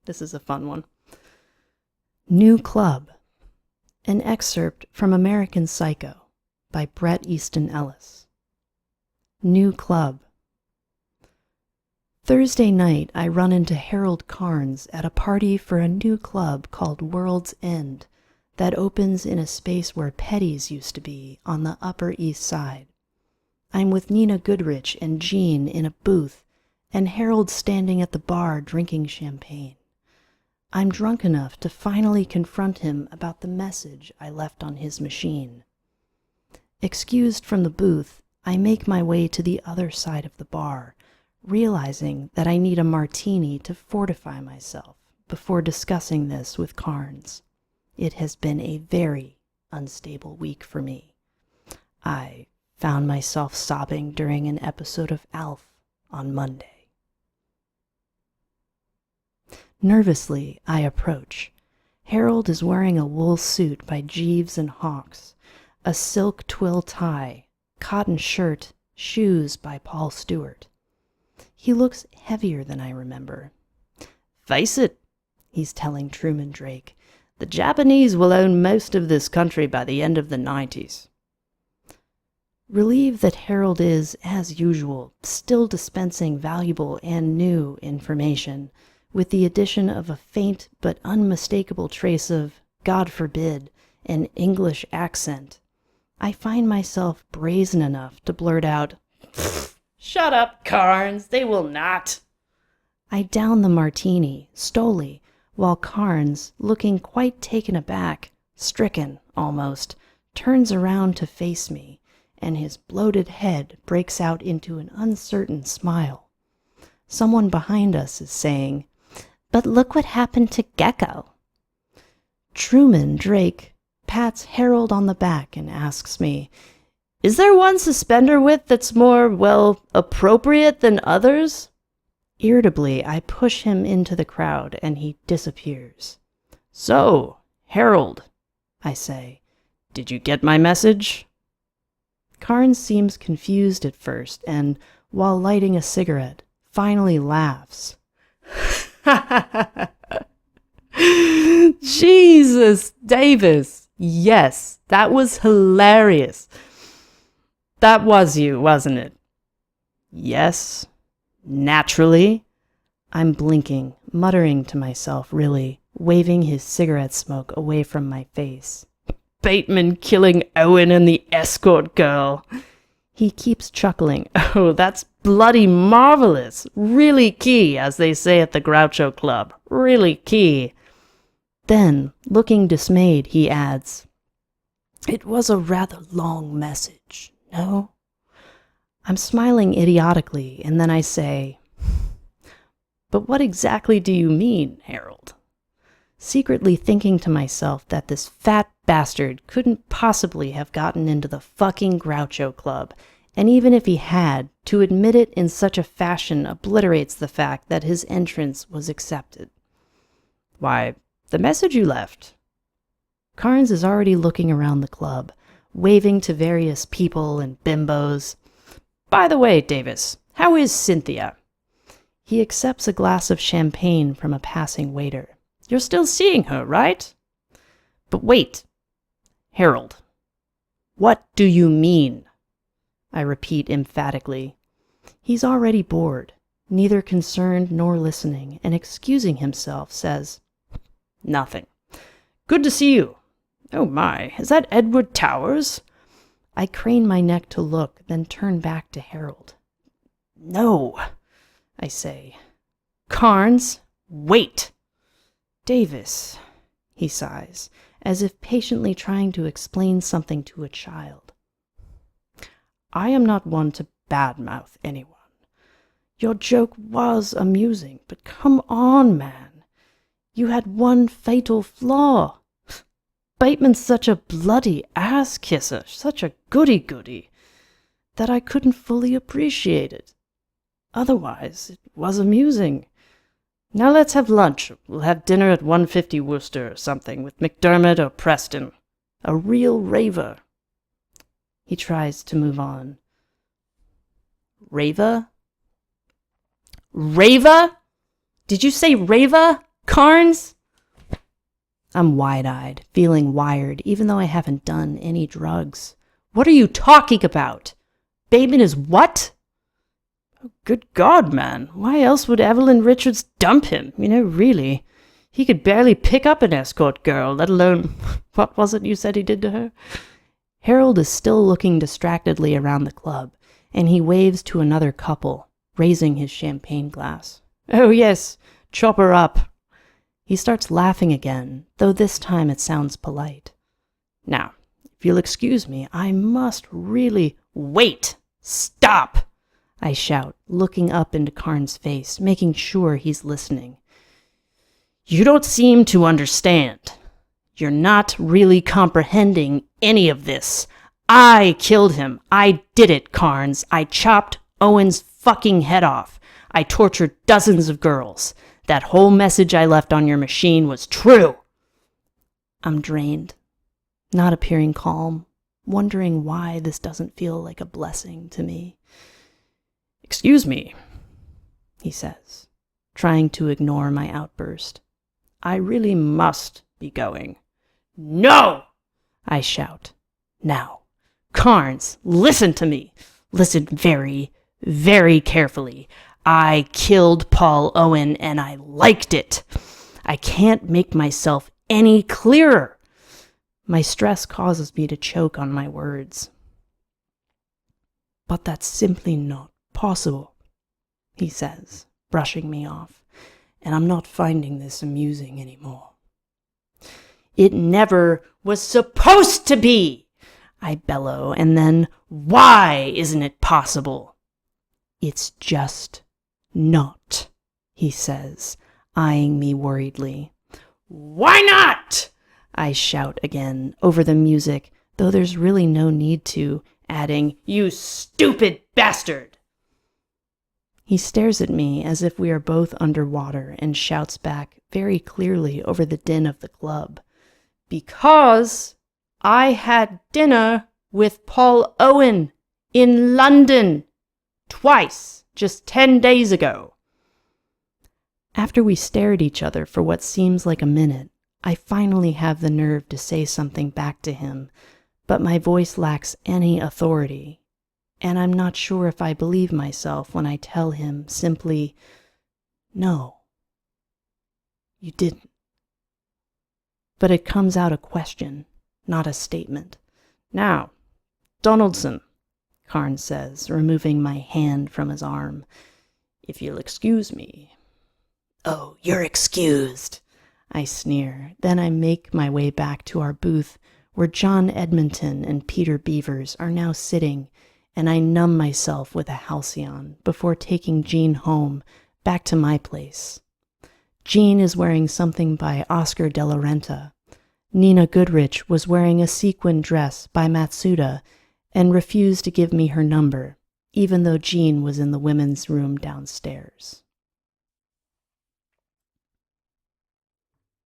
This is a fun one. New Club. An excerpt from American Psycho by Bret, Easton, Ellis. New Club. Thursday night, I run into Harold Carnes at a party for a new club called World's End that opens in a space where Petty's used to be on the Upper East Side. I'm with Nina Goodrich and Jean in a booth, and Harold standing at the bar drinking champagne. I'm drunk enough to finally confront him about the message I left on his machine. Excused from the booth, I make my way to the other side of the bar, realizing that I need a martini to fortify myself before discussing this with Carnes. It has been a very unstable week for me. I found myself sobbing during an episode of Alf on Monday. Nervously, I approach. Harold is wearing a wool suit by Jeeves and Hawkes, a silk twill tie, cotton shirt, shoes by Paul Stewart. He looks heavier than I remember. "Face it," he's telling Truman Drake, "the Japanese will own most of this country by the end of the 90s. Relieved that Harold is, as usual, still dispensing valuable and new information, with the addition of a faint but unmistakable trace of, God forbid, an English accent, I find myself brazen enough to blurt out, "Shut up, Carnes, they will not." I down the martini, stolely, while Carnes, looking quite taken aback, stricken almost, turns around to face me, and his bloated head breaks out into an uncertain smile. Someone behind us is saying, "But look what happened to Gecko." Truman Drake pats Harold on the back and asks me, "Is there one suspender width that's more, well, appropriate than others?" Irritably, I push him into the crowd and he disappears. "So, Harold," I say, "did you get my message?" Carnes seems confused at first and, while lighting a cigarette, finally laughs. Jesus, Davis. Yes, that was hilarious. That was you, wasn't it? Yes, naturally. I'm blinking, muttering to myself, really, waving his cigarette smoke away from my face. Bateman killing Owen and the escort girl. He keeps chuckling. "Oh, that's bloody marvelous. Really key, as they say at the Groucho Club. Really key." Then, looking dismayed, he adds, "It was a rather long message, no?" I'm smiling idiotically, and then I say, "But what exactly do you mean, Harold?" Secretly thinking to myself that this fat bastard couldn't possibly have gotten into the fucking Groucho Club, and even if he had, to admit it in such a fashion obliterates the fact that his entrance was accepted. "Why, the message you left." Carnes is already looking around the club, waving to various people and bimbos. "By the way, Davis, how is Cynthia?" He accepts a glass of champagne from a passing waiter. "You're still seeing her, right?" "But wait, Harold, what do you mean?" I repeat emphatically. He's already bored, neither concerned nor listening, and excusing himself, says, "Nothing. Good to see you. Oh my, is that Edward Towers?" I crane my neck to look, then turn back to Harold. "No," I say. "Carnes, wait." "Davis," he sighs, as if patiently trying to explain something to a child. "I am not one to badmouth anyone. Your joke was amusing, but come on, man. You had one fatal flaw. Bateman's such a bloody ass-kisser, such a goody-goody, that I couldn't fully appreciate it. Otherwise, it was amusing. Now let's have lunch. We'll have dinner at 150 Worcester or something with McDermott or Preston. A real raver." He tries to move on. "Raver? Raver? Did you say raver? Carnes? I'm wide-eyed, feeling wired, even though I haven't done any drugs. What are you talking about? Bateman is what? Oh, good God, man. Why else would Evelyn Richards dump him? Really. He could barely pick up an escort girl, let alone... What was it you said he did to her? Harold is still looking distractedly around the club, and he waves to another couple, raising his champagne glass. Oh, yes, chop her up. He starts laughing again, though this time it sounds polite. Now, if you'll excuse me, I must really... Wait! Stop! I shout, looking up into Karn's face, making sure he's listening. You don't seem to understand. You're not really comprehending any of this. I killed him. I did it, Carnes. I chopped Owen's fucking head off. I tortured dozens of girls. That whole message I left on your machine was true. I'm drained, not appearing calm, wondering why this doesn't feel like a blessing to me. Excuse me, he says, trying to ignore my outburst. I really must be going. No! I shout. Now, Carnes, listen to me. Listen very, very carefully. I killed Paul Owen and I liked it. I can't make myself any clearer. My stress causes me to choke on my words. But that's simply not possible, he says, brushing me off, and I'm not finding this amusing anymore. It never was supposed to be, I bellow, and then, why isn't it possible? It's just not, he says, eyeing me worriedly. Why not? I shout again over the music, though there's really no need to, adding, you stupid bastard! He stares at me as if we are both underwater and shouts back very clearly over the din of the club. Because I had dinner with Paul Owen in London twice, just 10 days ago. After we stare at each other for what seems like a minute, I finally have the nerve to say something back to him, but my voice lacks any authority, and I'm not sure if I believe myself when I tell him simply, no, you didn't. But it comes out a question, not a statement. Now, Donaldson, Carnes says, removing my hand from his arm, if you'll excuse me. Oh, you're excused, I sneer. Then I make my way back to our booth, where John Edmonton and Peter Beavers are now sitting, and I numb myself with a halcyon before taking Jean home, back to my place. Jean is wearing something by Oscar de la Renta. Nina Goodrich was wearing a sequin dress by Matsuda and refused to give me her number, even though Jean was in the women's room downstairs.